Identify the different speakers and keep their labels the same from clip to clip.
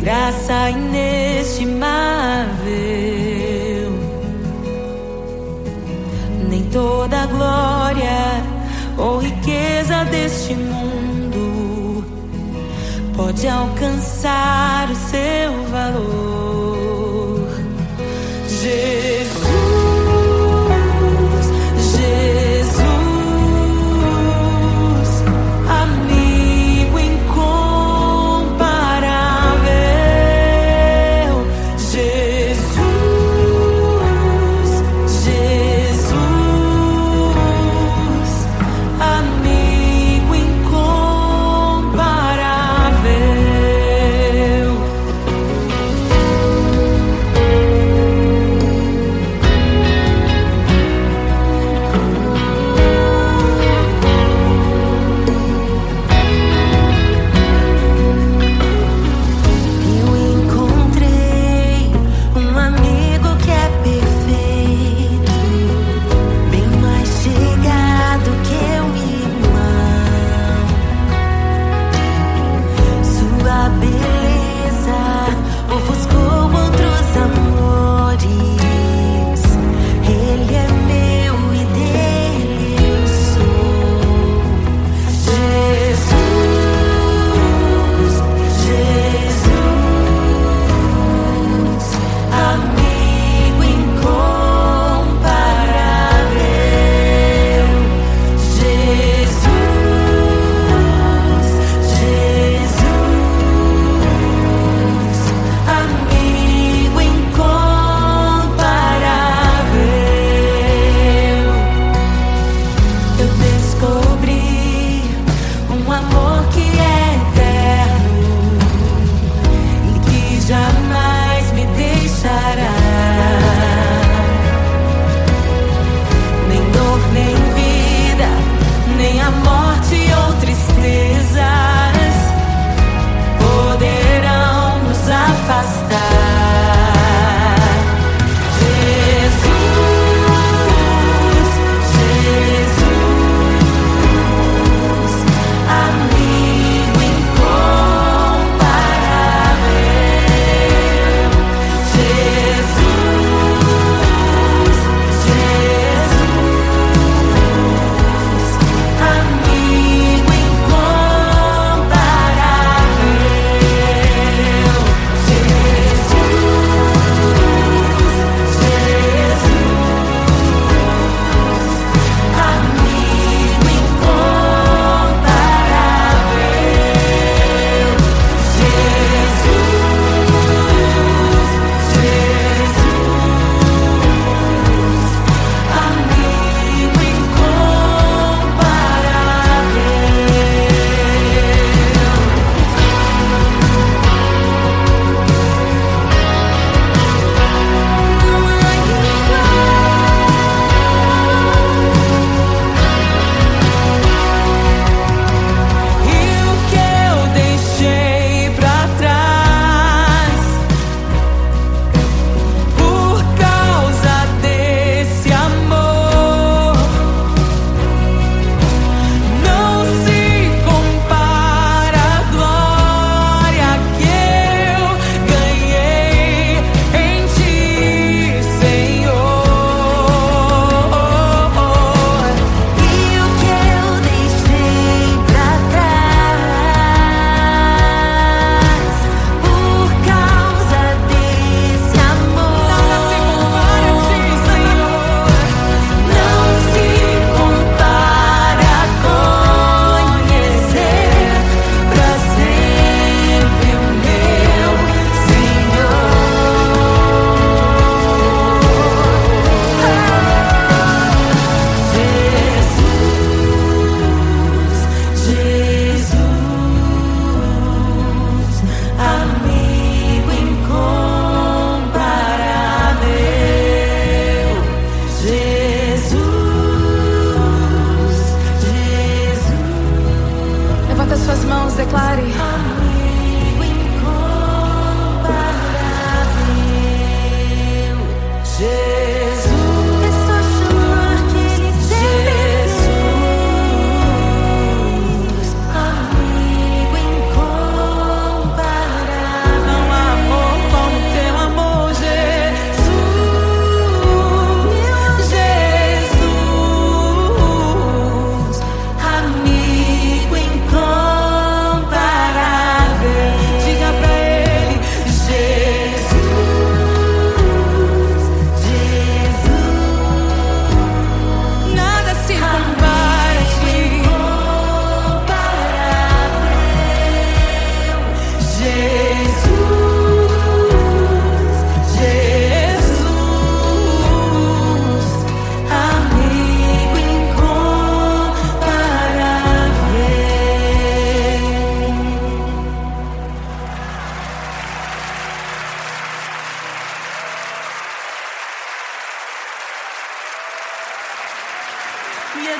Speaker 1: graça inestimável. Nem toda a glória ou riqueza deste mundo pode alcançar o seu valor. Jesus, Jesus, amigo incomparável. Jesus, Jesus, amigo incomparável.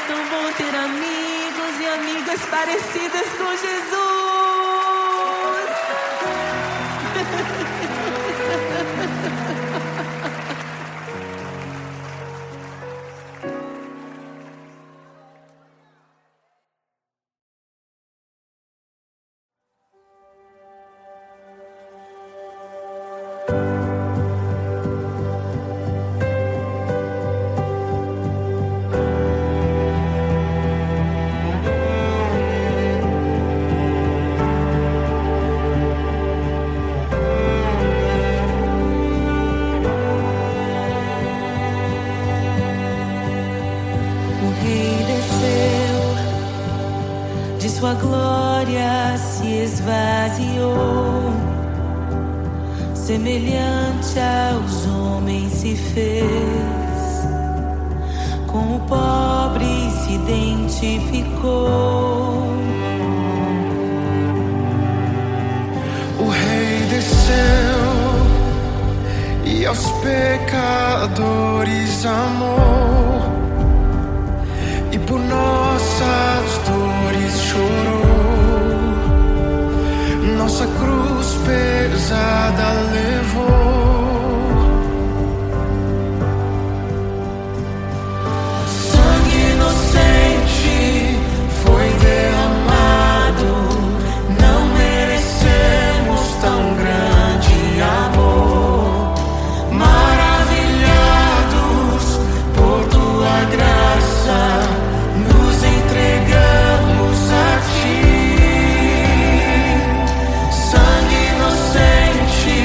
Speaker 1: tão bom ter amigos e amigas parecidas com Jesus. Sua glória se esvaziou, semelhante aos homens se fez, com o pobre se identificou.
Speaker 2: O Rei desceu e aos pecadores amou, e por nossas dores chorou, nossa cruz pesada levou. Sangue inocente foi derramado, não merecemos tão grande amor. Maravilhados por tua graça, nos entregamos a ti. Sangue inocente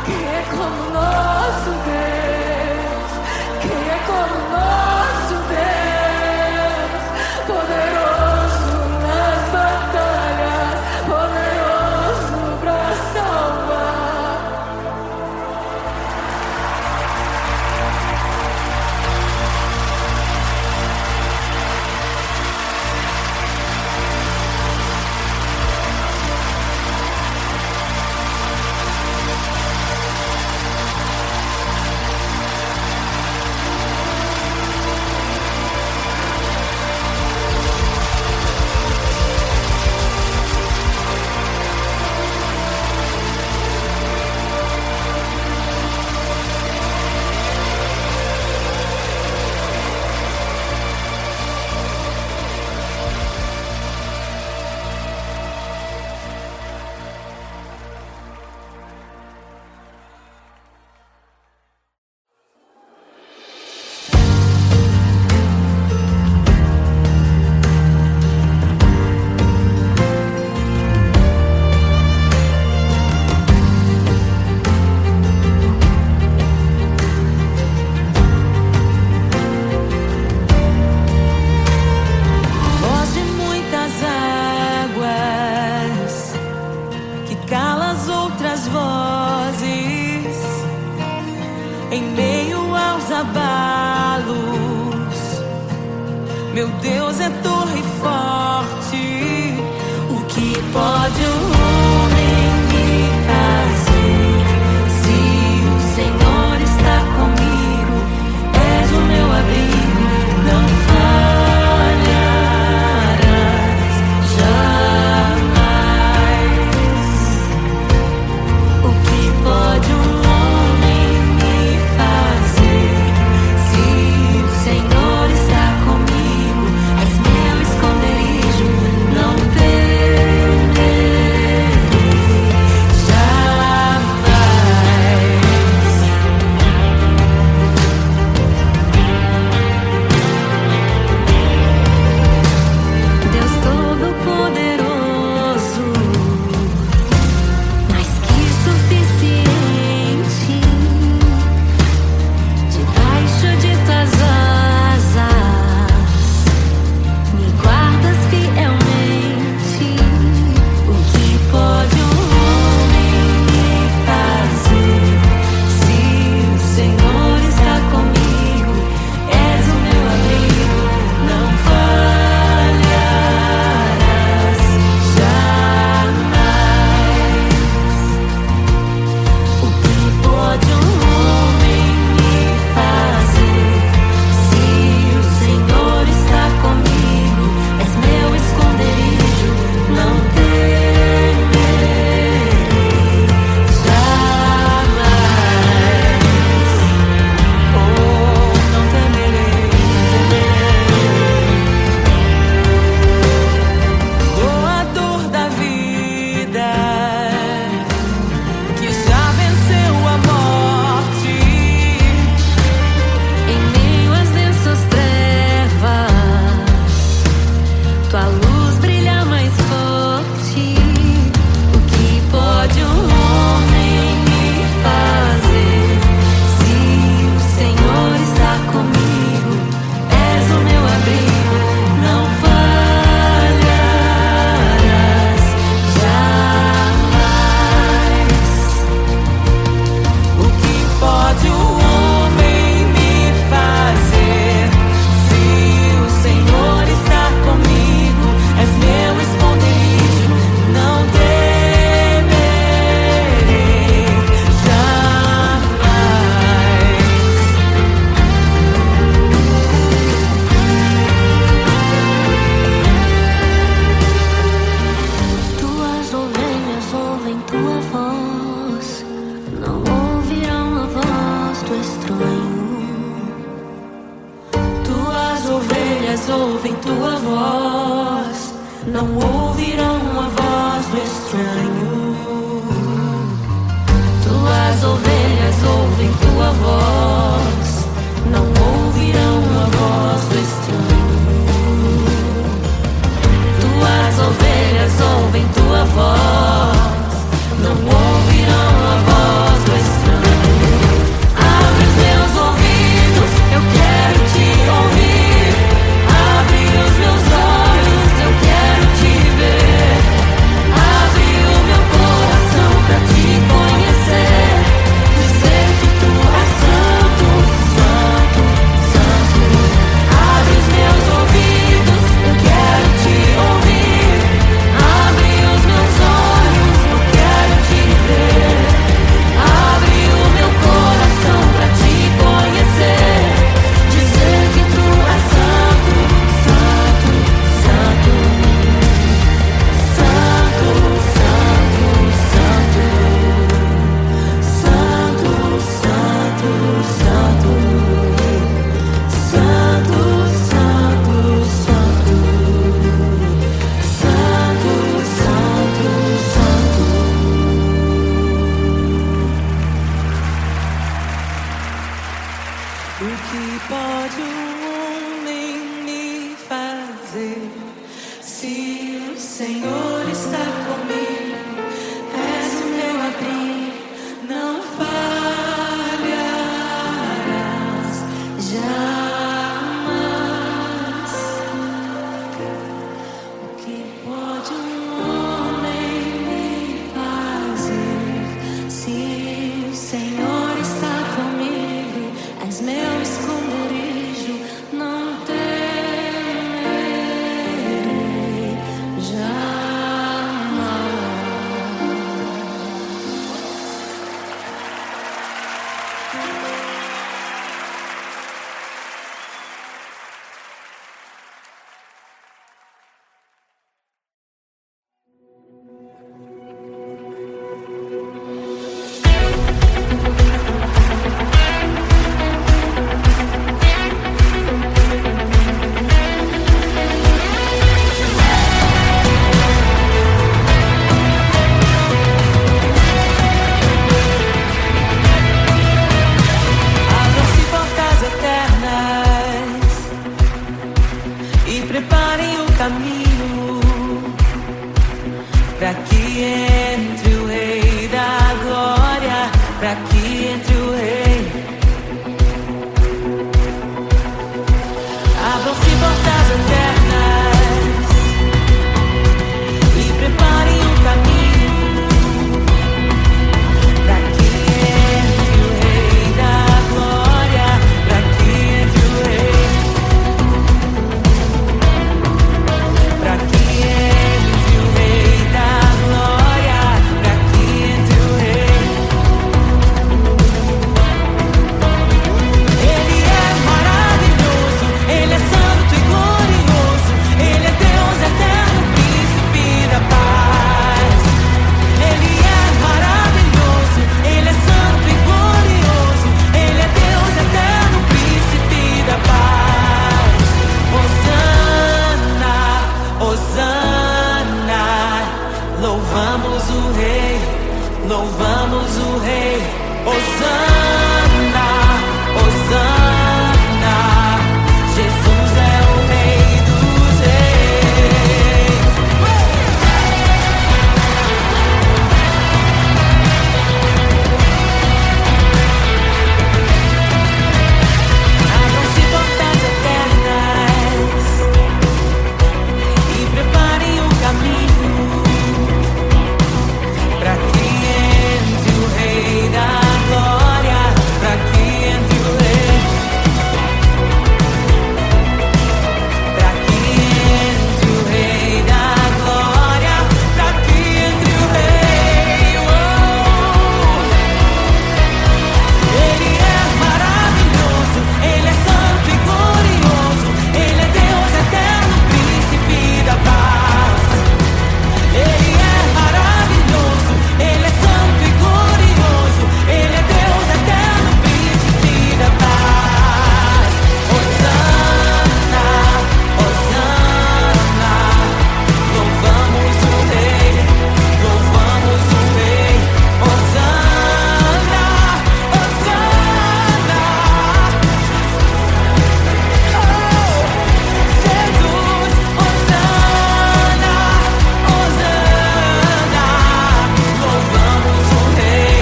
Speaker 1: Quem é como nosso Deus? Quem é como nosso Deus? Poderoso nas batalhas, poderoso pra salvar. Voz de muitas águas que cala as outras vozes em meio aos abalos. Meu Deus é torre forte. O que pode o homem me fazer? Se o Senhor está comigo, és o meu abrigo, não falharás jamais. O que pode um homem me fazer? Se o Senhor está comigo, és meu esconderijo, não temerei jamais. Deus Todo-Poderoso, mais que suficiente, debaixo de tuas asas me guardas fielmente. O que pode um homem me fazer? Se o Senhor está comigo, és o meu abrigo, não falharás jamais. O que pode um homem me fazer? Se o Senhor está comigo, és meu esconderijo, não temerei jamais. Oh, não temerei, doador da vida, que já venceu a morte. Em meio às densas trevas, tua luz brilha mais forte. O que pode um homem me fazer? Se o Senhor está comigo, és o meu abrigo, não falharás jamais. O que pode o homem me fazer? Se o Senhor está comigo, és meu esconderijo, não temerei jamais. Tuas ovelhas ouvem tua voz, não ouvirão a voz do estranho. Tuas ovelhas ouvem tua voz, não ouvirão a voz do estranho. Tuas ovelhas ouvem tua voz, não ouvirão a voz do estranho. Tuas ovelhas ouvem tua voz, não ouvirão a voz do estranho. O que pode um homem me fazer? Se o Senhor está comigo, és o meu abrigo, não falharás jamais. O que pode um homem me fazer? Se o Senhor está comigo, és meu esconderijo, não temerei jamais. Abram-se portas eternas e preparem o caminho para que entre o Rei da Glória, para que entre o Rei. Abram-se portas eternas e preparem o caminho para que entre o Rei da Glória, para que entre o Rei, para que entre o Rei da Glória, para que entre o Rei. Ele é maravilhoso, Ele é santo e glorioso, Ele é Deus eterno, príncipe da paz. Ele é maravilhoso, Ele é santo e glorioso, Ele é Deus eterno, príncipe da paz. Hosana, Hosana, louvamos o Rei, louvamos o Rei. Hosana, Hosana, Jesus é o Rei dos Reis. Abram-se portas eternas e preparem o caminho para que entre o Rei da Glória, para que entre o Rei, para que entre o Rei da Glória, para que entre o Rei. Ele é maravilhoso, Ele é santo e glorioso, Ele é Deus eterno, príncipe da paz. Ele é maravilhoso, Ele é santo e glorioso, Ele é Deus eterno, príncipe da paz. Hosana, Hosana, louvamos o Rei, louvamos o Rei. Hosana, Hosana, oh, Jesus, Hosana, Hosana, louvamos o Rei,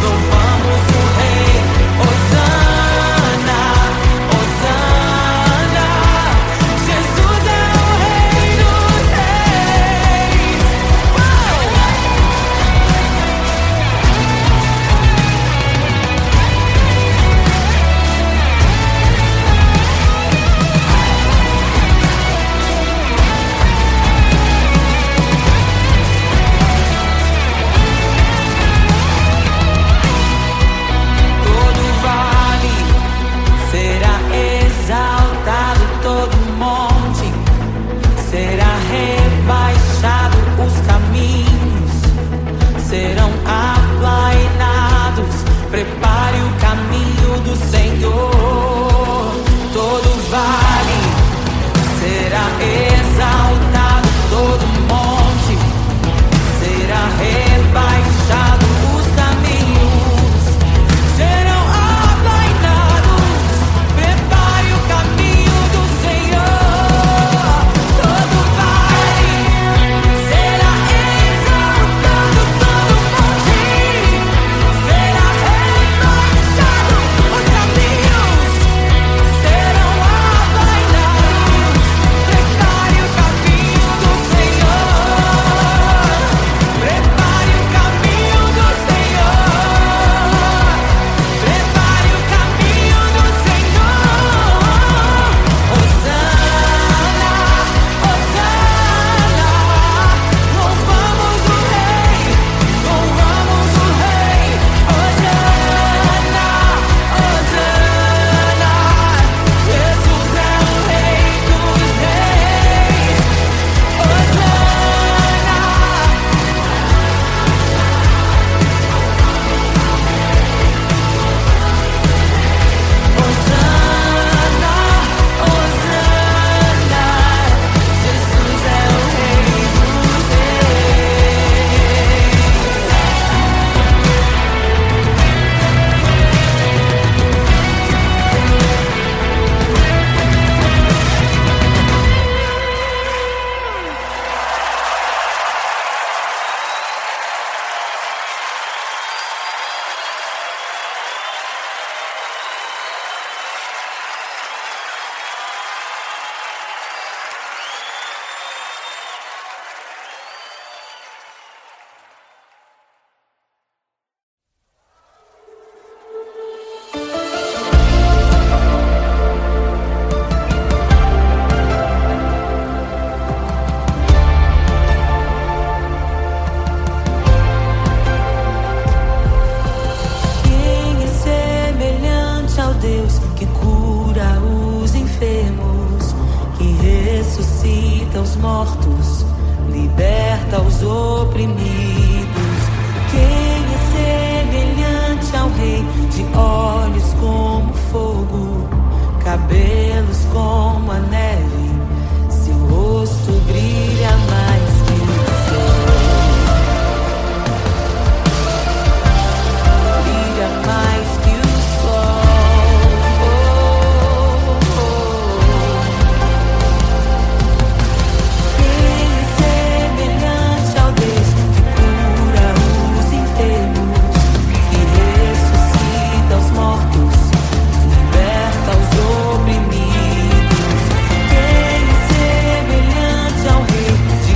Speaker 1: louvamos o Rei. Hosana, Hosana, Jesus é o Rei dos Reis. Todo vale será exaltado, todo monte será rebaixado, os caminhos serão aplainados. Prepare o caminho do Senhor. Todo vale será exaltado, todo monte será rebaixado, os caminhos serão aplainados. que cura os enfermos, que ressuscita os mortos, liberta os oprimidos. Quem é semelhante ao Rei, de olhos como fogo, cabelos como a neve, seu rosto brilha mais que o sol. Brilha mais que o sol. Quem é semelhante ao Deus que cura os enfermos, que ressuscita os mortos, liberta os oprimidos. Quem é semelhante ao Rei, de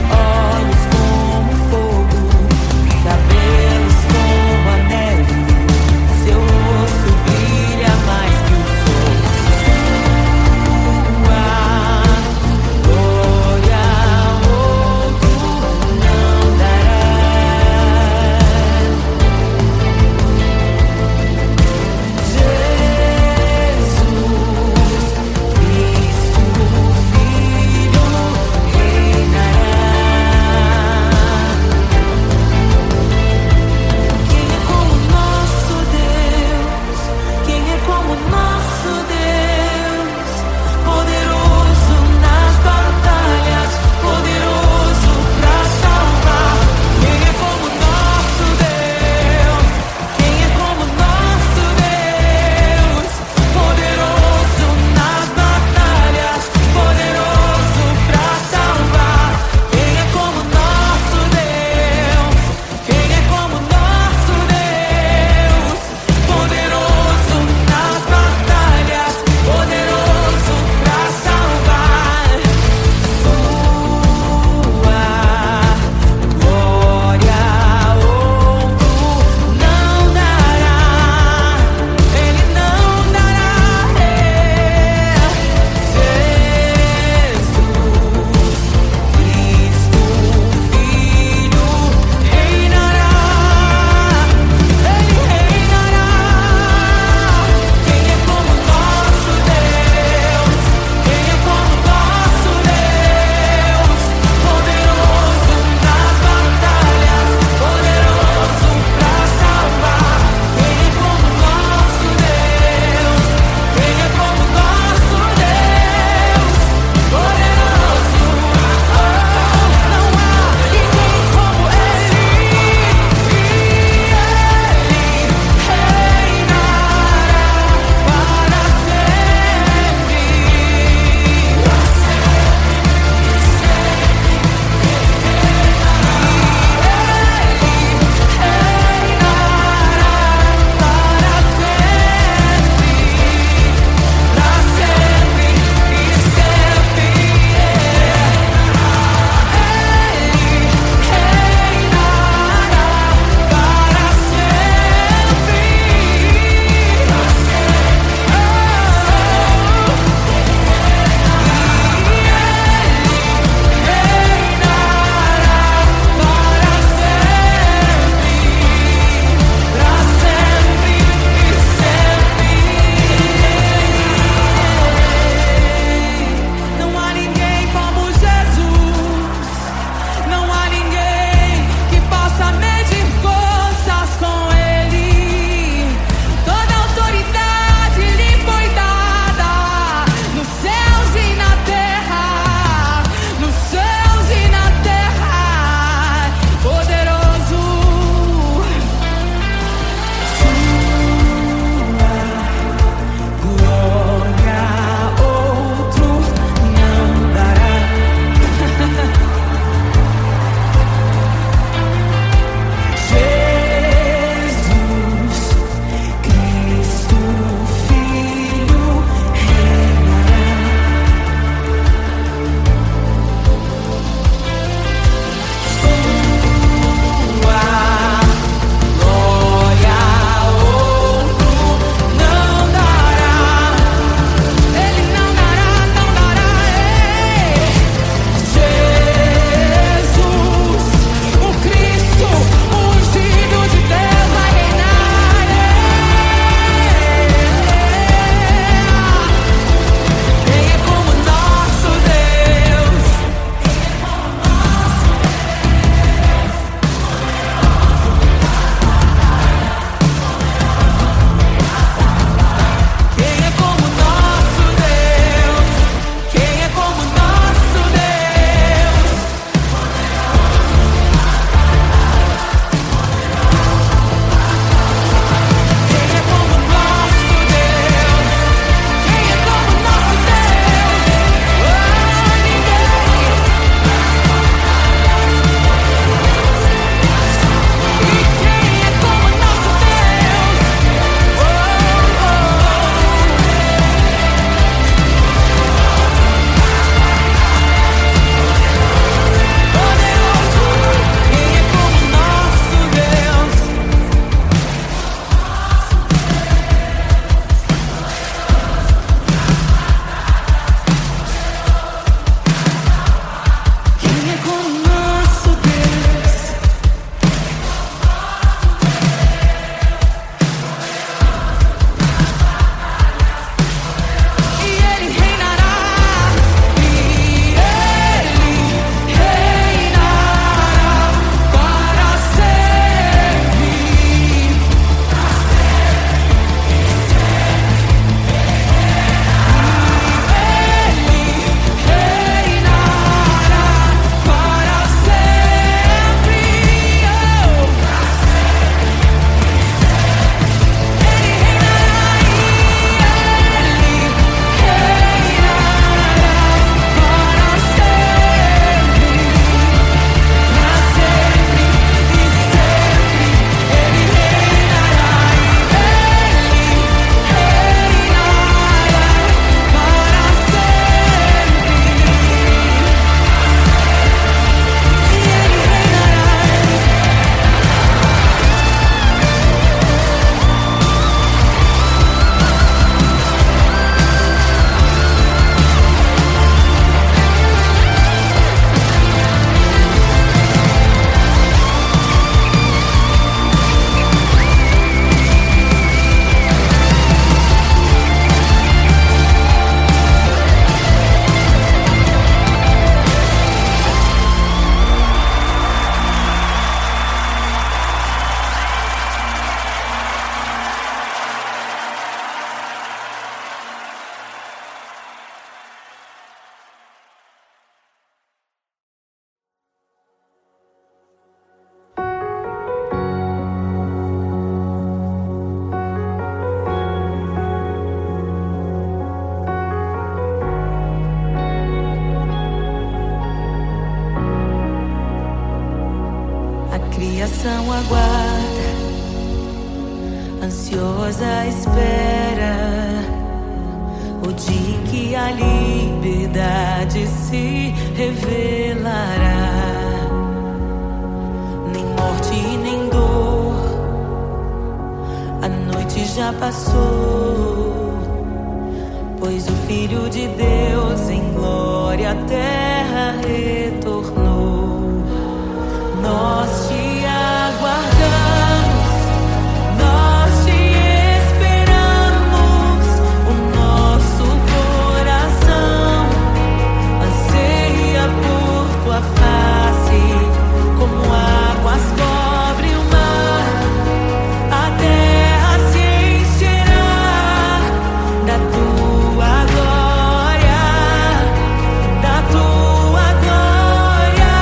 Speaker 1: nação aguarda, ansiosa espera o dia em que a liberdade se revelará. Nem morte nem dor, a noite já passou, pois o Filho de Deus em glória à terra retornou. Nós te aguardamos, nós te esperamos, o nosso coração anseia por tua face, como águas cobre o mar, a terra se encherá da tua glória, da tua glória.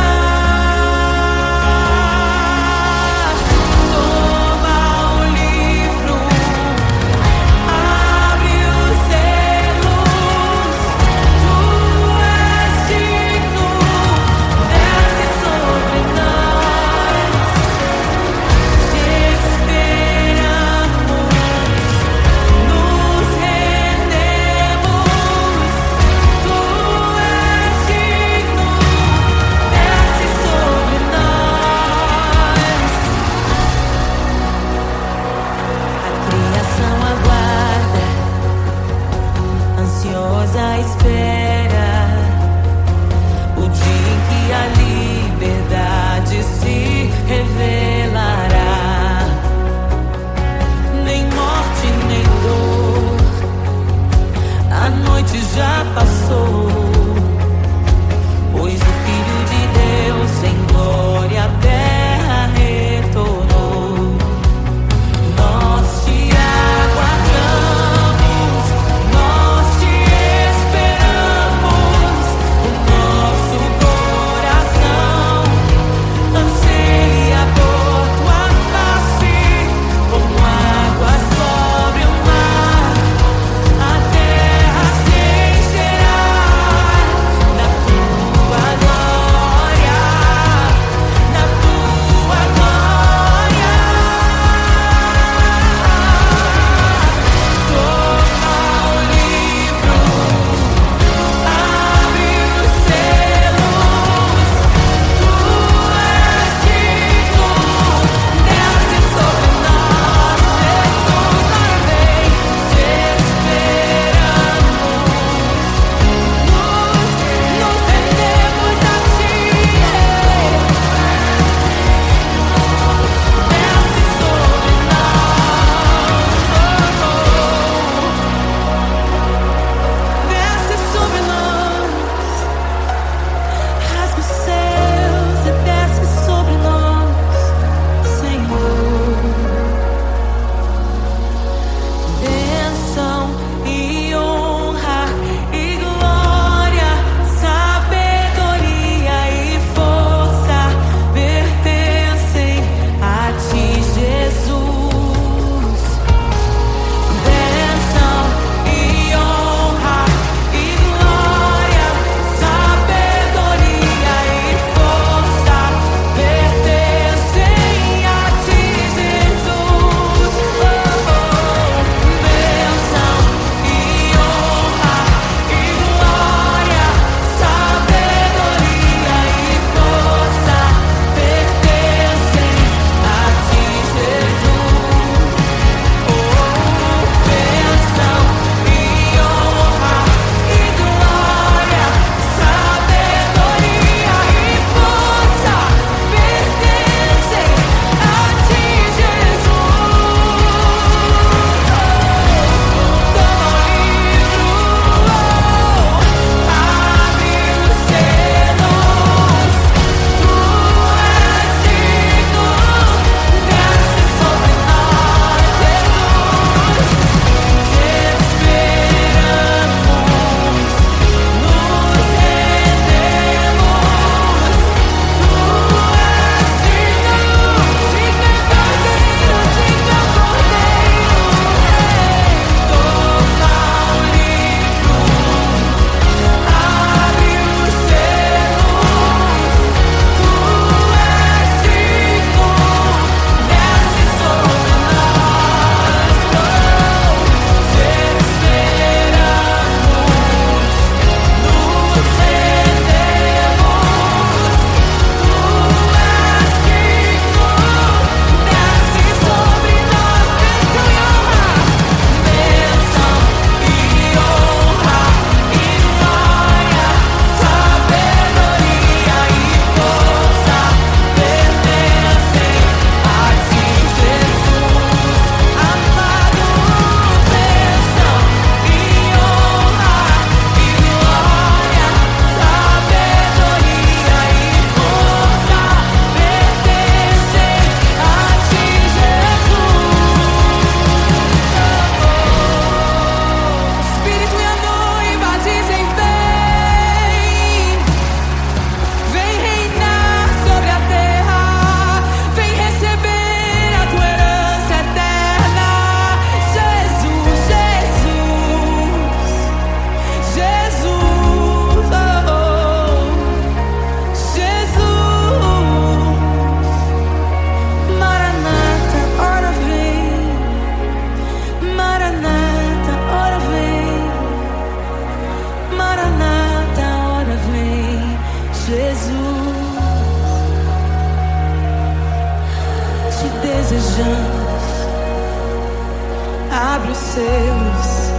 Speaker 1: seus.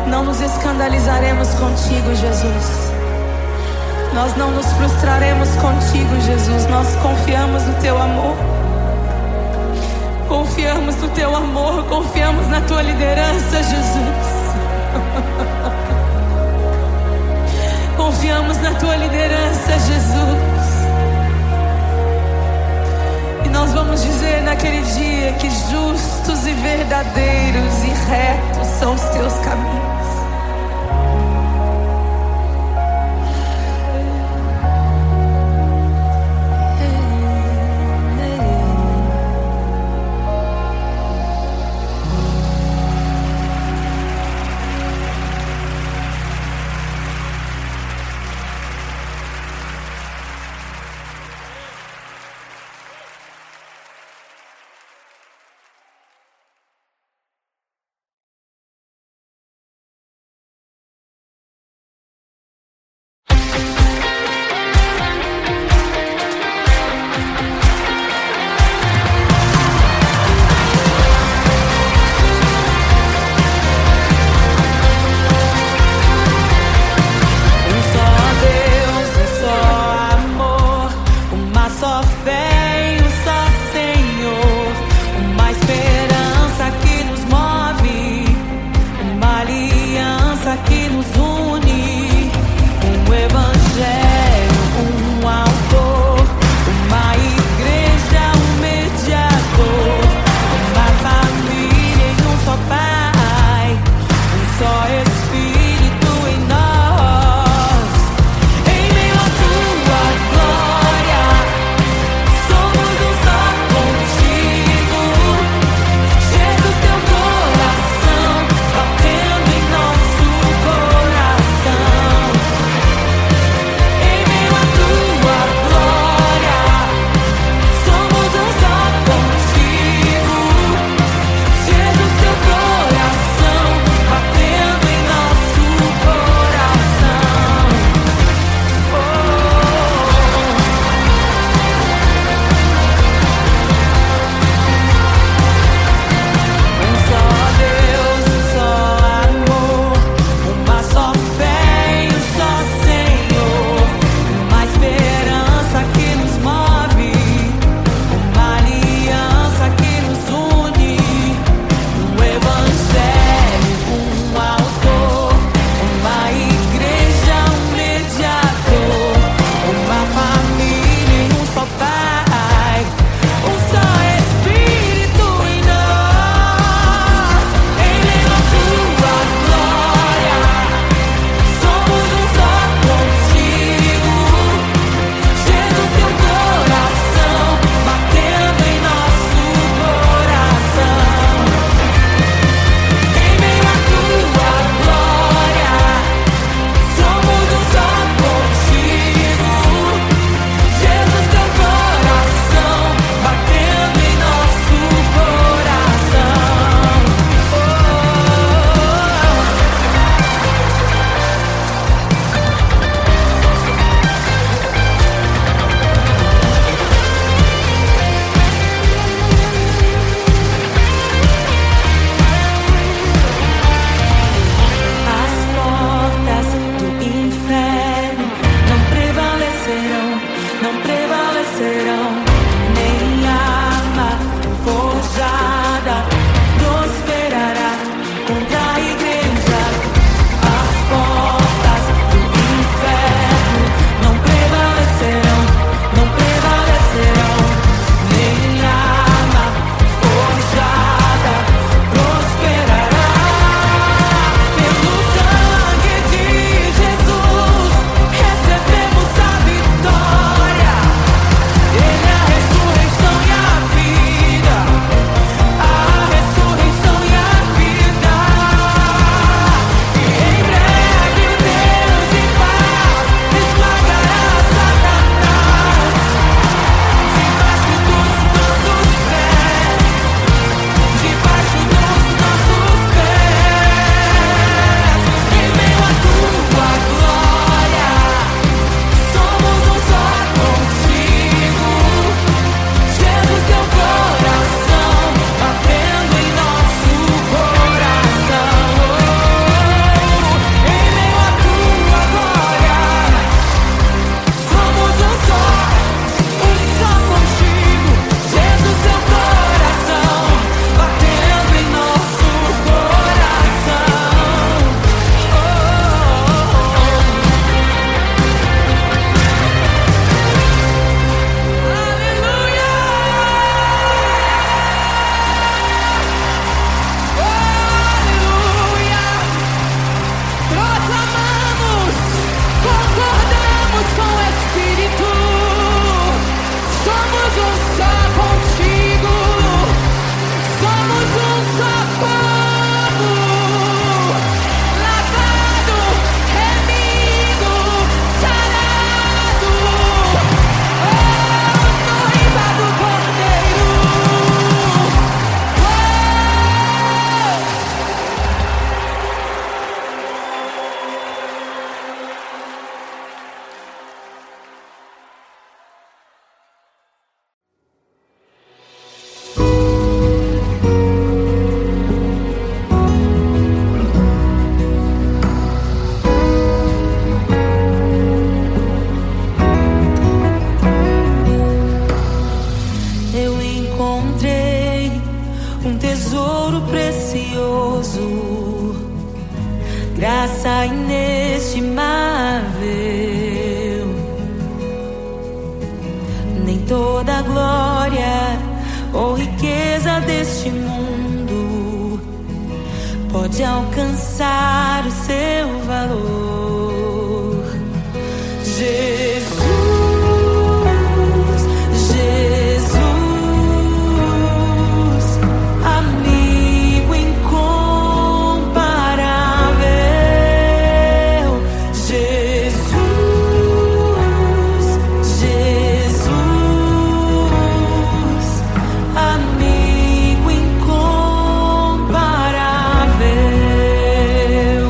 Speaker 1: Não nos escandalizaremos contigo, Jesus. Nós não nos frustraremos contigo, Jesus. Nós confiamos no teu amor. Confiamos no teu amor, confiamos na tua liderança, Jesus. Confiamos na tua liderança, Jesus. E nós vamos dizer naquele dia que justos e verdadeiros e retos são os teus caminhos. graça inestimável. Nem toda a glória ou riqueza deste mundo pode alcançar o seu valor. Jesus, Jesus, amigo incomparável. Jesus, Jesus, amigo incomparável.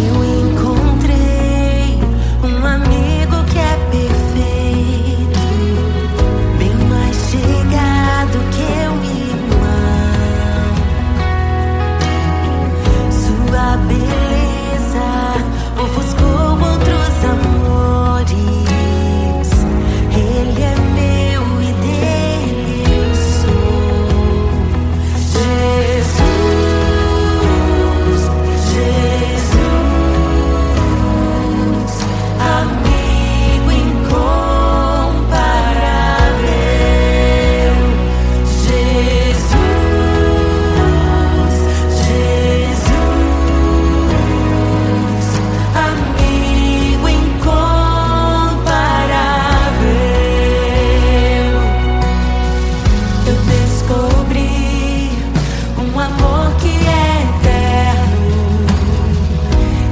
Speaker 1: Eu encontrei um amigo que é perfeito, bem mais chegado que um irmão. Sua beleza ofuscou outros amores. Ele é meu e dele eu sou. Jesus, Jesus, amigo incomparável. Jesus, Jesus, amigo incomparável. Eu descobri um amor que é eterno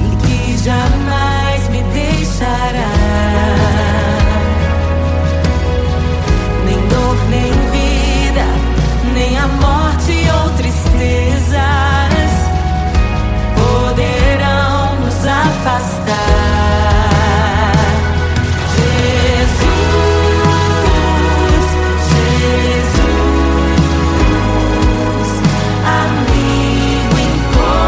Speaker 1: e que jamais me deixará. Nem dor, nem vida, nem a morte ou tristezas poderão nos afastar. Jesus, Jesus, amigo incomparável.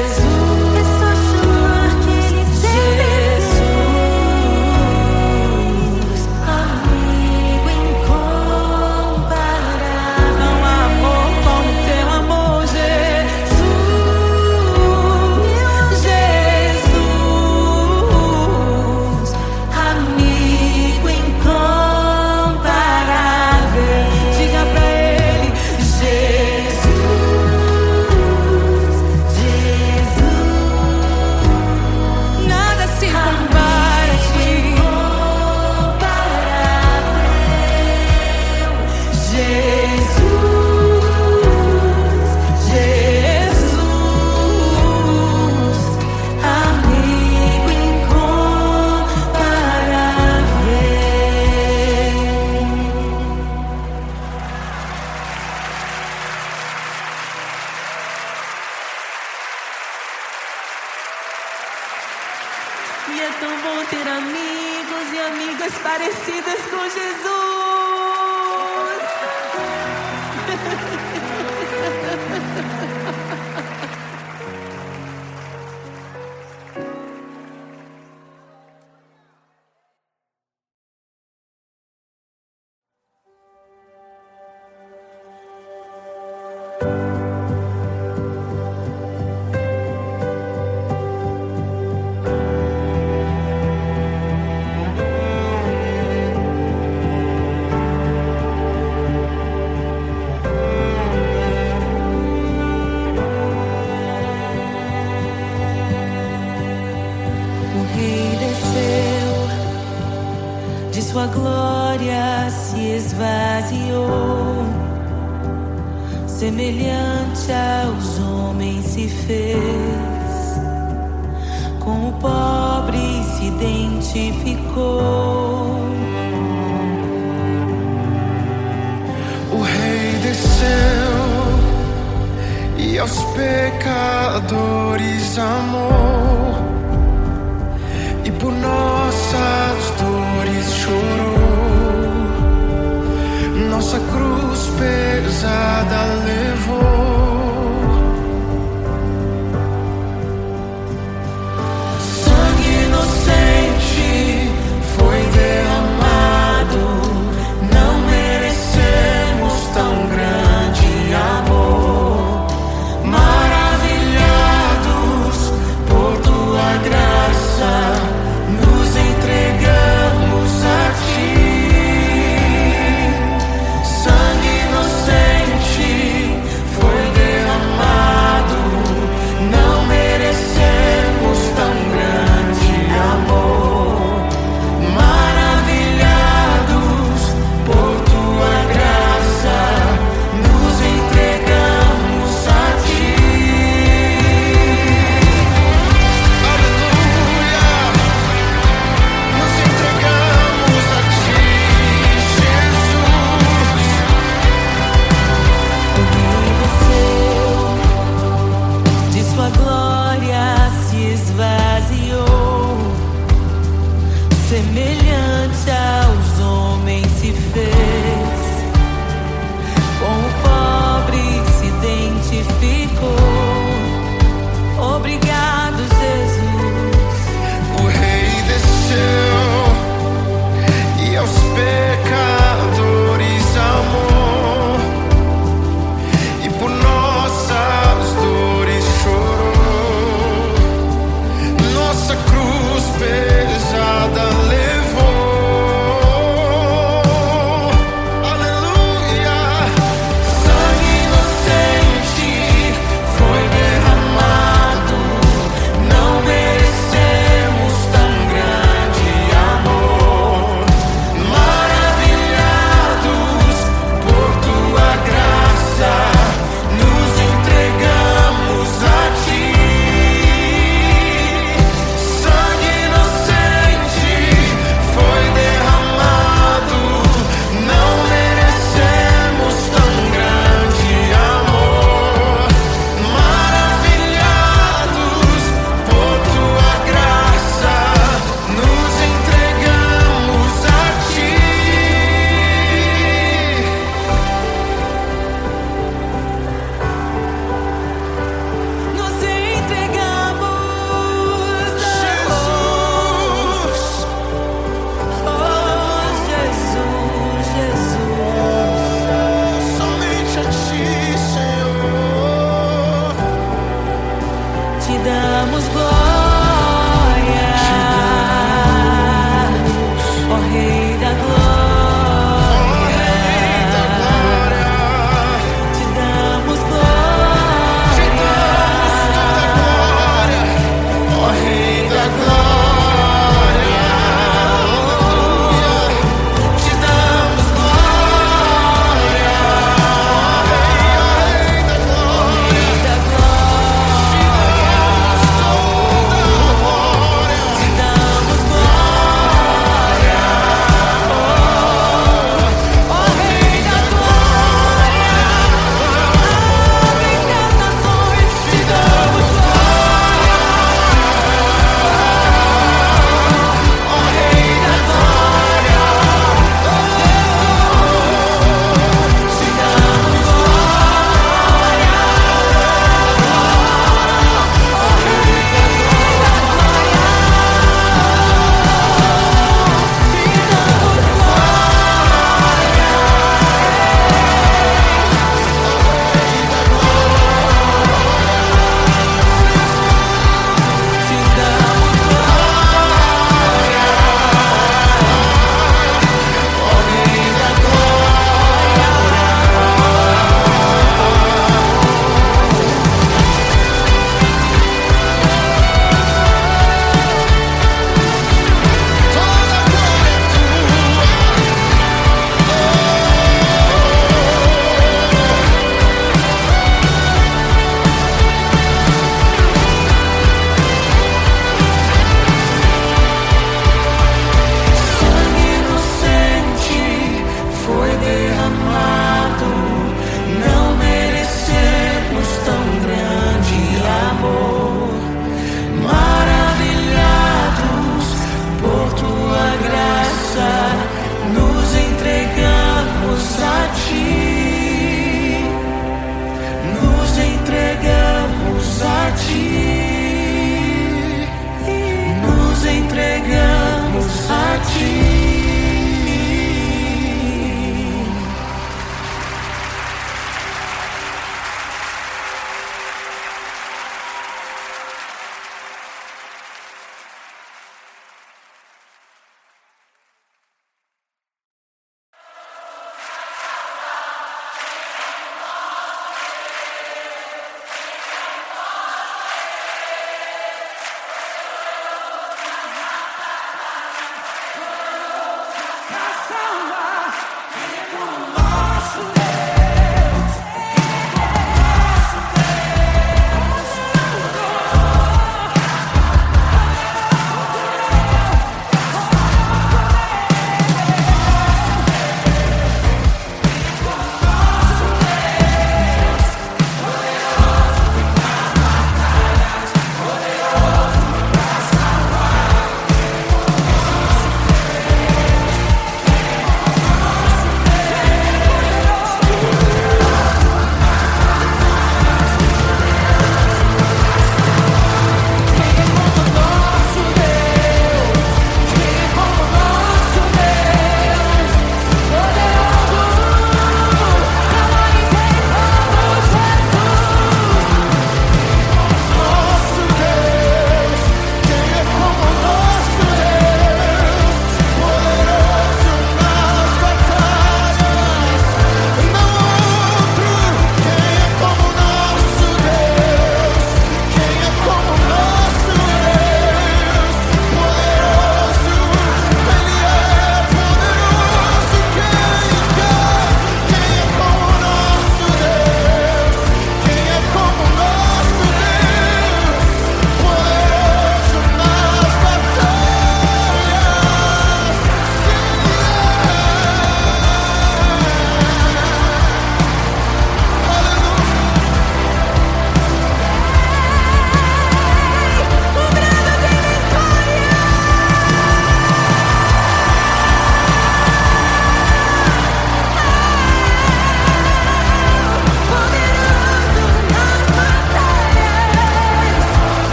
Speaker 1: Jesus, Jesus, amigo incomparável. Não há Senhor Jesus! Sua glória se esvaziou, semelhante aos homens se fez, com o pobre se identificou.
Speaker 2: O Rei desceu e aos pecadores amou, e por nossas dores chorou, nossa cruz pesada levou.